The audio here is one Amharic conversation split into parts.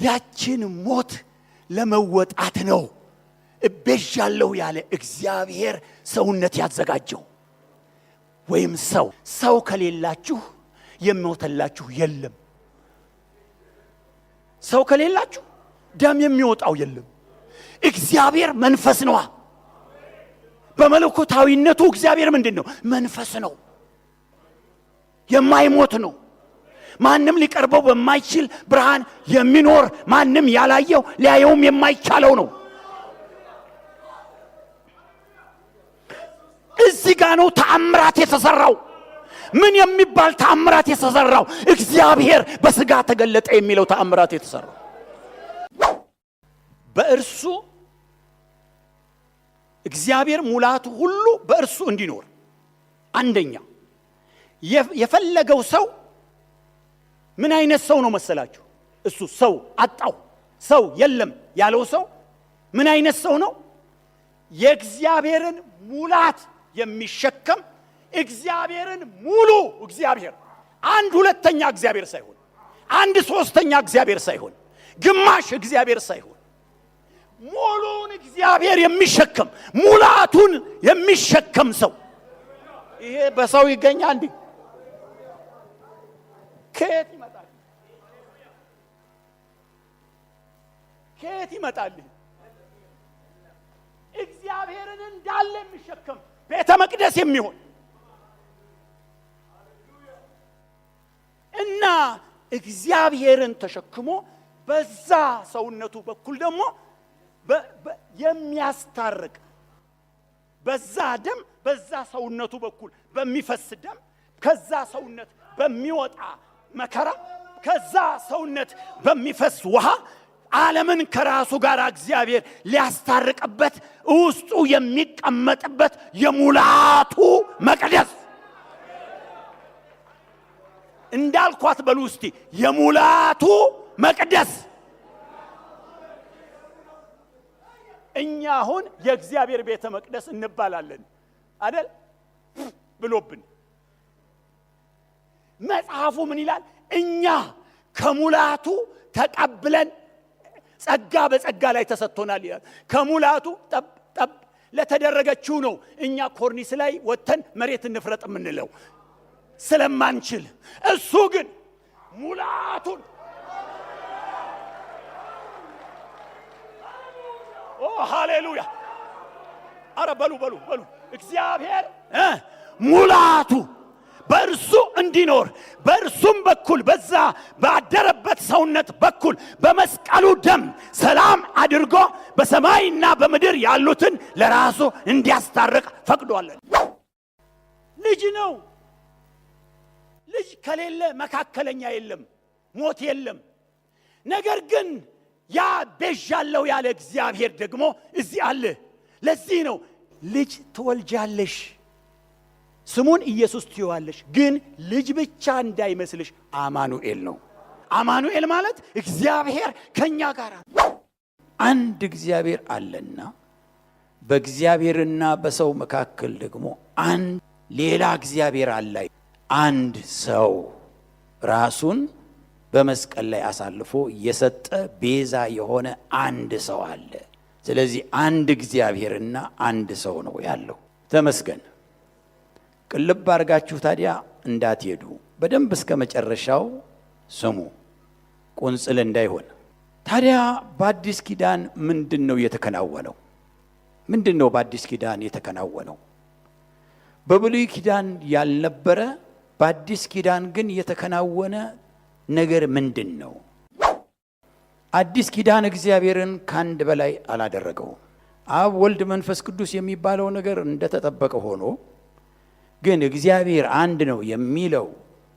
ያችን ሞት ለመወጣት ነው እቤዣለሁ ያለ እግዚአብሔር ሰውነት ያዘጋጀው። ወይም ሰው ከሌላችሁ የሚወጣላችሁ የለም። ሰው ከሌላችሁ ደም የሚወጣው የለም። እግዚአብሔር መንፈስ ነው። በመለኮታዊነቱ እግዚአብሔር ምንድነው? መንፈስ ነው። የማይሞት ነው። ማንም ሊቀርበው በማይችል ብርሃን የሚኖር ማንም ያላየው ሊያየውም የማይቻለው ነው። እዚህ ጋር ነው ተአምራት የተሰራው። ምን የሚባል ተአምራት የተሰራው? እግዚአብሔር በስጋ ተገለጠ የሚለው ተአምራት የተሰራው በእርሱ እግዚአብሔር ሙላቱ ሁሉ በእርሱ እንዲኖር። አንደኛ የፈለገው ሰው ምን አይነት ሰው ነው መሰላችሁ? እሱ ሰው አጣው ሰው የለም ያለው ሰው ምን አይነት ሰው ነው? የእግዚአብሔርን ሙላት የሚሸከም እግዚአብሔርን ሙሉ እግዚአብሔር፣ አንድ ሁለተኛ እግዚአብሔር ሳይሆን፣ አንድ ሶስተኛ እግዚአብሔር ሳይሆን፣ ግማሽ እግዚአብሔር ሳይሆን ሙሉን እግዚአብሔር የሚሸከም ሙላቱን የሚሸከም ሰው። ይሄ በሰው ይገኛል እንዴ? ከየት ይመጣል? ከየት ይመጣል? እግዚአብሔርን እንዳለ የሚሸከም ቤተ መቅደስ የሚሆን እና እግዚአብሔርን ተሸክሞ በዛ ሰውነቱ በኩል ደግሞ የሚያስታርቅ በዛ ደም በዛ ሰውነቱ በኩል በሚፈስ ደም ከዛ ሰውነት በሚወጣ መከራ ከዛ ሰውነት በሚፈስ ውሃ ዓለምን ከራሱ ጋር እግዚአብሔር ሊያስታርቅበት ውስጡ የሚቀመጥበት የሙላቱ መቅደስ እንዳልኳት በሉ እስቲ የሙላቱ መቅደስ። እኛ አሁን የእግዚአብሔር ቤተ መቅደስ እንባላለን አይደል? ብሎብን መጽሐፉ ምን ይላል? እኛ ከሙላቱ ተቀብለን ጸጋ በጸጋ ላይ ተሰጥቶናል ይላል። ከሙላቱ ጠብ ለተደረገችው ነው እኛ ኮርኒስ ላይ ወተን መሬት እንፍረጥ የምንለው ስለማንችል፣ እሱ ግን ሙላቱን ሃሌሉያ! አረ በሉ እግዚአብሔር ሙላቱ በእርሱ እንዲኖር በእርሱም በኩል በዛ ባደረበት ሰውነት በኩል በመስቀሉ ደም ሰላም አድርጎ በሰማይና በምድር ያሉትን ለራሱ እንዲያስታርቅ ፈቅዷለን። ልጅ ነው። ልጅ ከሌለ መካከለኛ የለም፣ ሞት የለም። ነገር ግን ያ ቤዣለሁ ያለ እግዚአብሔር ደግሞ እዚህ አለ። ለዚህ ነው ልጅ ትወልጃለሽ፣ ስሙን ኢየሱስ ትይዋለሽ፣ ግን ልጅ ብቻ እንዳይመስልሽ አማኑኤል ነው። አማኑኤል ማለት እግዚአብሔር ከኛ ጋር አንድ እግዚአብሔር አለና በእግዚአብሔርና በሰው መካከል ደግሞ አንድ ሌላ እግዚአብሔር አለ። አንድ ሰው ራሱን በመስቀል ላይ አሳልፎ የሰጠ ቤዛ የሆነ አንድ ሰው አለ። ስለዚህ አንድ እግዚአብሔርና አንድ ሰው ነው ያለው። ተመስገን። ቅልብ አድርጋችሁ ታዲያ እንዳትሄዱ፣ በደንብ እስከ መጨረሻው ስሙ፣ ቁንጽል እንዳይሆን። ታዲያ በአዲስ ኪዳን ምንድነው የተከናወነው? ምንድነው በአዲስ ኪዳን የተከናወነው? በብሉይ ኪዳን ያልነበረ በአዲስ ኪዳን ግን የተከናወነ ነገር ምንድነው? አዲስ ኪዳን እግዚአብሔርን ካንድ በላይ አላደረገውም። አብ ወልድ መንፈስ ቅዱስ የሚባለው ነገር እንደተጠበቀ ሆኖ ግን እግዚአብሔር አንድ ነው የሚለው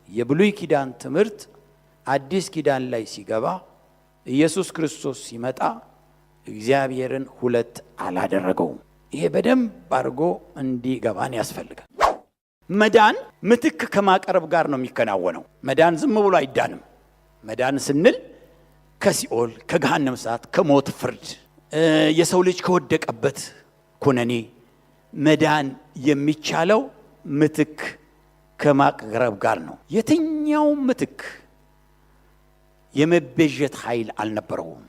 የብሉይ ኪዳን ትምህርት አዲስ ኪዳን ላይ ሲገባ ኢየሱስ ክርስቶስ ሲመጣ እግዚአብሔርን ሁለት አላደረገውም። ይሄ በደንብ አድርጎ እንዲገባን ያስፈልጋል። መዳን ምትክ ከማቀረብ ጋር ነው የሚከናወነው። መዳን ዝም ብሎ አይዳንም። መዳን ስንል ከሲኦል፣ ከገሃነም እሳት፣ ከሞት ፍርድ፣ የሰው ልጅ ከወደቀበት ኩነኔ መዳን የሚቻለው ምትክ ከማቅረብ ጋር ነው። የትኛው ምትክ የመቤዠት ኃይል አልነበረውም።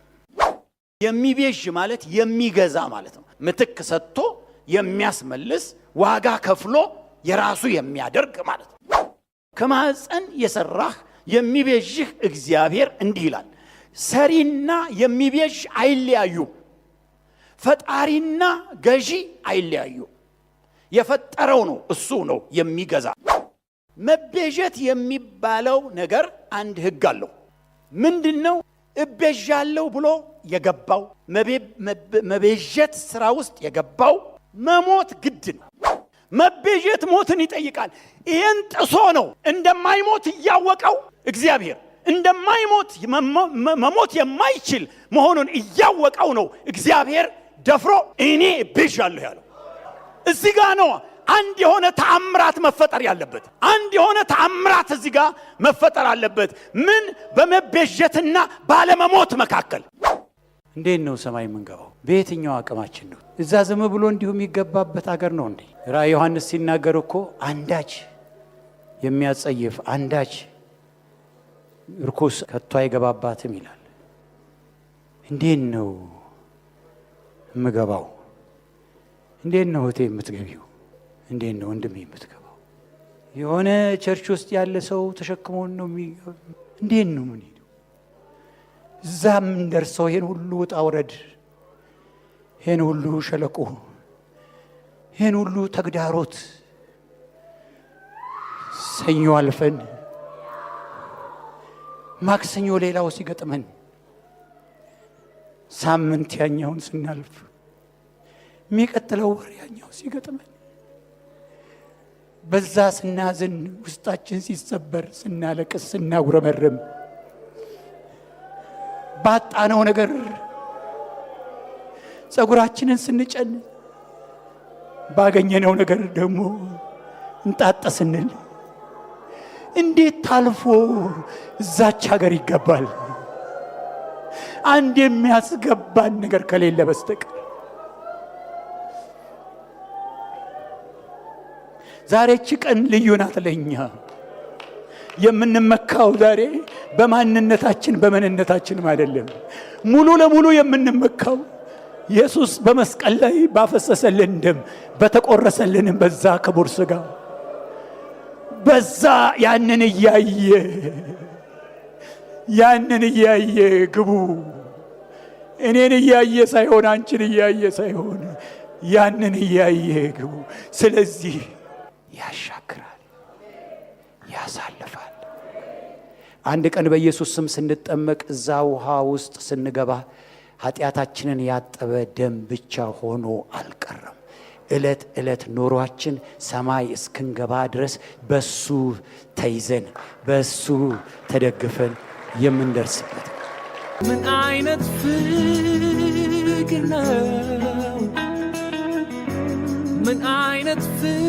የሚቤዥ ማለት የሚገዛ ማለት ነው። ምትክ ሰጥቶ የሚያስመልስ ዋጋ ከፍሎ የራሱ የሚያደርግ ማለት ነው። ከማህፀን የሰራህ የሚቤዥህ እግዚአብሔር እንዲህ ይላል፣ ሰሪና የሚቤዥ አይለያዩ፣ ፈጣሪና ገዢ አይለያዩ። የፈጠረው ነው እሱ ነው የሚገዛ። መቤዠት የሚባለው ነገር አንድ ህግ አለው። ምንድነው? እቤዣለሁ ብሎ የገባው መቤዠት ስራ ውስጥ የገባው መሞት ግድ ነው። መቤዠት ሞትን ይጠይቃል። ይሄን ጥሶ ነው እንደማይሞት ያወቀው እግዚአብሔር እንደማይሞት መሞት የማይችል መሆኑን ያወቀው ነው እግዚአብሔር ደፍሮ እኔ እቤዣለሁ ያለው። እዚህ ጋር ነው አንድ የሆነ ተአምራት መፈጠር ያለበት። አንድ የሆነ ተአምራት እዚህ ጋር መፈጠር አለበት። ምን? በመቤዠትና ባለመሞት መካከል። እንዴት ነው ሰማይ የምንገባው? በየትኛው አቅማችን ነው? እዛ ዝም ብሎ እንዲሁ የሚገባበት ሀገር ነው እንዴ? ራእይ ዮሐንስ ሲናገር እኮ አንዳች የሚያጸይፍ አንዳች ርኩስ ከቶ አይገባባትም ይላል። እንዴት ነው የምገባው? እንዴት ነው እህቴ የምትገቢው? እንዴት ነው ወንድሜ የምትገባው? የሆነ ቸርች ውስጥ ያለ ሰው ተሸክሞን ነው እንዴት ነው ምን ሄደው እዛም እንደርሰው ይሄን ሁሉ ውጣ ውረድ፣ ይሄን ሁሉ ሸለቆ፣ ይሄን ሁሉ ተግዳሮት ሰኞ አልፈን ማክሰኞ ሌላው ሲገጥመን ሳምንት ያኛውን ስናልፍ የሚቀጥለው ወር ያኛው ሲገጥመን በዛ ስናዝን ውስጣችን ሲሰበር ስናለቅስ ስናጉረመርም ባጣነው ነገር ጸጉራችንን ስንጨን ባገኘነው ነገር ደግሞ እንጣጣስንል እንዴት ታልፎ እዛች ሀገር ይገባል? አንድ የሚያስገባን ነገር ከሌለ በስተቀር ዛሬች ቀን ልዩ ናት ለኛ። የምንመካው ዛሬ በማንነታችን በመንነታችን አይደለም። ሙሉ ለሙሉ የምንመካው ኢየሱስ በመስቀል ላይ ባፈሰሰልን ደም በተቆረሰልን በዛ ክቡር ሥጋ በዛ ያንን እያየ ግቡ። እኔን እያየ ሳይሆን አንቺን እያየ ሳይሆን ያንን እያየ ግቡ። ስለዚህ ያሻግራል፣ ያሳልፋል። አንድ ቀን በኢየሱስ ስም ስንጠመቅ እዛ ውሃ ውስጥ ስንገባ ኃጢአታችንን ያጠበ ደም ብቻ ሆኖ አልቀረም። እለት እለት ኑሯችን ሰማይ እስክንገባ ድረስ በሱ ተይዘን በሱ ተደግፈን የምንደርስበት። ምን አይነት ፍቅር ነው! ምን አይነት ፍቅር